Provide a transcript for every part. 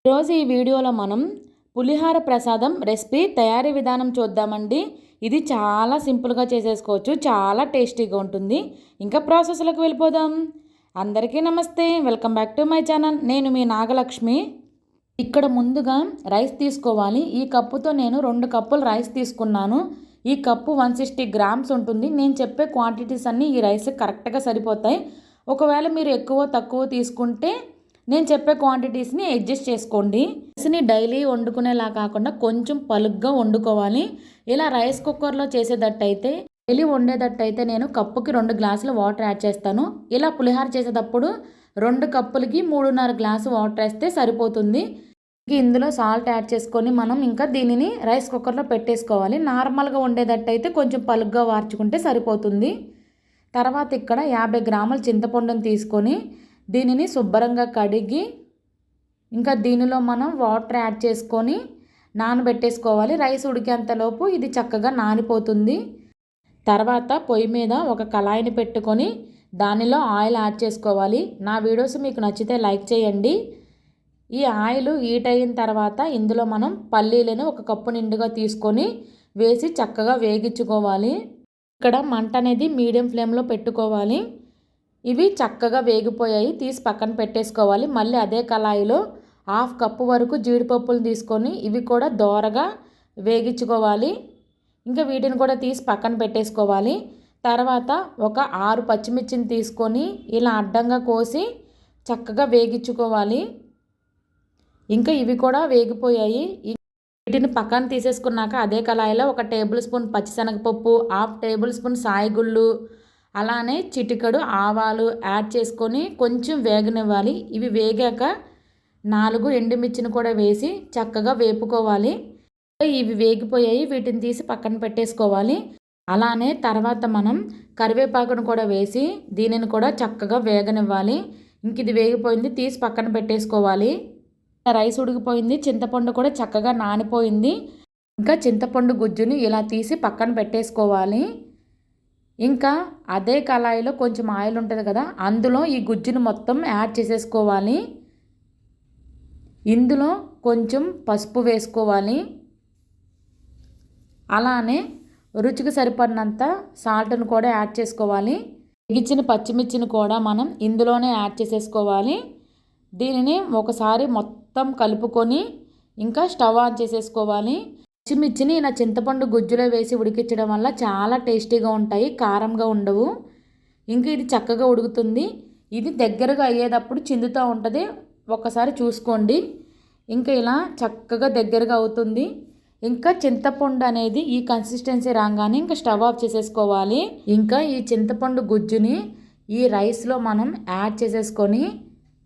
ఈరోజు ఈ వీడియోలో మనం పులిహార ప్రసాదం రెసిపీ తయారీ విధానం చూద్దామండి. ఇది చాలా సింపుల్గా చేసేసుకోవచ్చు, చాలా టేస్టీగా ఉంటుంది. ఇంకా ప్రాసెస్లోకి వెళ్ళిపోదాం. అందరికీ నమస్తే, welcome back to my channel. నేను మీ నాగలక్ష్మి. ఇక్కడ ముందుగా రైస్ తీసుకోవాలి. ఈ కప్పుతో నేను 2 కప్పులు రైస్ తీసుకున్నాను. ఈ కప్పు 160 గ్రామ్స్ ఉంటుంది. నేను చెప్పే క్వాంటిటీస్ అన్నీ ఈ రైస్ కరెక్ట్గా సరిపోతాయి. ఒకవేళ మీరు ఎక్కువ తక్కువ తీసుకుంటే నేను చెప్పే క్వాంటిటీస్ని అడ్జస్ట్ చేసుకోండి. రైస్ని డైలీ వండుకునేలా కాకుండా కొంచెం పలుగ్గా వండుకోవాలి. ఇలా రైస్ కుక్కర్లో చేసేటట్టయితే, డైలీ వండేటట్టయితే నేను కప్పుకి 2 గ్లాసులు వాటర్ యాడ్ చేస్తాను. ఇలా పులిహార చేసేటప్పుడు 2 కప్పులకి 3.5 గ్లాసు వాటర్ వేస్తే సరిపోతుంది. ఇందులో సాల్ట్ యాడ్ చేసుకొని మనం ఇంకా దీనిని రైస్ కుక్కర్లో పెట్టేసుకోవాలి. నార్మల్గా వండేటట్టయితే కొంచెం పలుగ్గా వార్చుకుంటే సరిపోతుంది. తర్వాత ఇక్కడ 50 గ్రాముల చింతపండుని తీసుకొని దీనిని శుభ్రంగా కడిగి ఇంకా దీనిలో మనం వాటర్ యాడ్ చేసుకొని నానబెట్టేసుకోవాలి. రైస్ ఉడికేంతలోపు ఇది చక్కగా నానిపోతుంది. తర్వాత పొయ్యి మీద ఒక కళాయిని పెట్టుకొని దానిలో ఆయిల్ యాడ్ చేసుకోవాలి. నా వీడియోస్ మీకు నచ్చితే లైక్ చేయండి. ఈ ఆయిల్ హీట్ అయిన తర్వాత ఇందులో మనం పల్లీలను 1 కప్పు నిండుగా తీసుకొని వేసి చక్కగా వేగించుకోవాలి. ఇక్కడ మంట అనేది మీడియం ఫ్లేమ్లో పెట్టుకోవాలి. ఇవి చక్కగా వేగిపోయాయి, తీసి పక్కన పెట్టేసుకోవాలి. మళ్ళీ అదే కళాయిలో 1/2 కప్పు వరకు జీడిపప్పులు తీసుకొని ఇవి కూడా దోరగా వేగించుకోవాలి. ఇంకా వీటిని కూడా తీసి పక్కన పెట్టేసుకోవాలి. తర్వాత ఒక 6 పచ్చిమిర్చిని తీసుకొని ఇలా అడ్డంగా కోసి చక్కగా వేగించుకోవాలి. ఇంకా ఇవి కూడా వేగిపోయాయి. వీటిని పక్కన తీసేసుకున్నాక అదే కళాయిలో 1 టేబుల్ స్పూన్ పచ్చిశనగపప్పు, 1/2 టేబుల్ స్పూన్ సాయిగుళ్ళు, అలానే చిటికెడు ఆవాలు యాడ్ చేసుకొని కొంచెం వేగనివ్వాలి. ఇవి వేగాక 4 ఎండుమిర్చిని కూడా వేసి చక్కగా వేపుకోవాలి. ఇవి వేగిపోయాయి, వీటిని తీసి పక్కన పెట్టేసుకోవాలి. అలానే తర్వాత మనం కరివేపాకును కూడా వేసి దీనిని కూడా చక్కగా వేగనివ్వాలి. ఇంక ఇది వేగిపోయింది, తీసి పక్కన పెట్టేసుకోవాలి. రైస్ ఉడికిపోయింది, చింతపండు కూడా చక్కగా నానిపోయింది. ఇంకా చింతపండు గుజ్జుని ఇలా తీసి పక్కన పెట్టేసుకోవాలి. ఇంకా అదే కళాయిలో కొంచెం ఆయిల్ ఉంటుంది కదా, అందులో ఈ గుజ్జును మొత్తం యాడ్ చేసేసుకోవాలి. ఇందులో కొంచెం పసుపు వేసుకోవాలి. అలానే రుచికి సరిపడినంత సాల్ట్ను కూడా యాడ్ చేసుకోవాలి. వేగించిన పచ్చిమిర్చిని కూడా మనం ఇందులోనే యాడ్ చేసేసుకోవాలి. దీనిని ఒకసారి మొత్తం కలుపుకొని ఇంకా స్టవ్ ఆన్ చేసేసుకోవాలి. పచ్చిమిర్చిని ఇలా చింతపండు గుజ్జులో వేసి ఉడికించడం వల్ల చాలా టేస్టీగా ఉంటాయి, కారంగా ఉండవు. ఇంకా ఇది చక్కగా ఉడుకుతుంది. ఇది దగ్గరగా అయ్యేటప్పుడు చిందుతూ ఉంటుంది, ఒకసారి చూసుకోండి. ఇంకా ఇలా చక్కగా దగ్గరగా అవుతుంది. ఇంకా చింతపండు అనేది ఈ కన్సిస్టెన్సీ రాగానే ఇంకా స్టవ్ ఆఫ్ చేసేసుకోవాలి. ఇంకా ఈ చింతపండు గుజ్జుని ఈ రైస్లో మనం యాడ్ చేసేసుకొని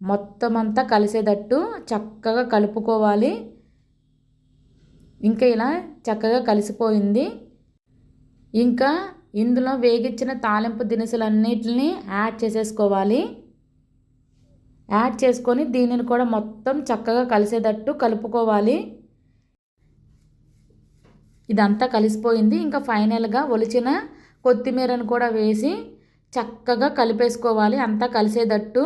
మొత్తం అంతా కలిసేటట్టు చక్కగా కలుపుకోవాలి. ఇంకా ఇలా చక్కగా కలిసిపోయింది. ఇంకా ఇందులో వేగించిన తాలింపు దినుసులన్నిటిని యాడ్ చేసేసుకోవాలి. యాడ్ చేసుకొని దీనిని కూడా మొత్తం చక్కగా కలిసేటట్టు కలుపుకోవాలి. ఇదంతా కలిసిపోయింది. ఇంకా ఫైనల్గా ఒలిచిన కొత్తిమీరను కూడా వేసి చక్కగా కలిపేసుకోవాలి, అంతా కలిసేటట్టు.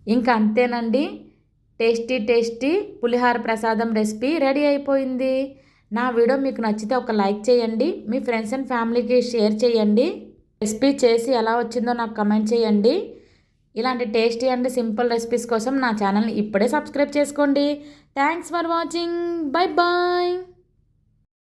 ఇంకా అంతేనండి, టేస్టీ పులిహార ప్రసాదం రెసిపీ రెడీ అయిపోయింది. నా వీడియో మీకు నచ్చితే ఒక లైక్ చేయండి, మీ ఫ్రెండ్స్ అండ్ ఫ్యామిలీకి షేర్ చేయండి. రెసిపీ చేసి ఎలా వచ్చిందో నాకు కమెంట్ చేయండి. ఇలాంటి టేస్టీ అండ్ సింపుల్ రెసిపీస్ కోసం నా ఛానల్ని ఇప్పుడే సబ్స్క్రైబ్ చేసుకోండి. Thanks for watching. Bye bye.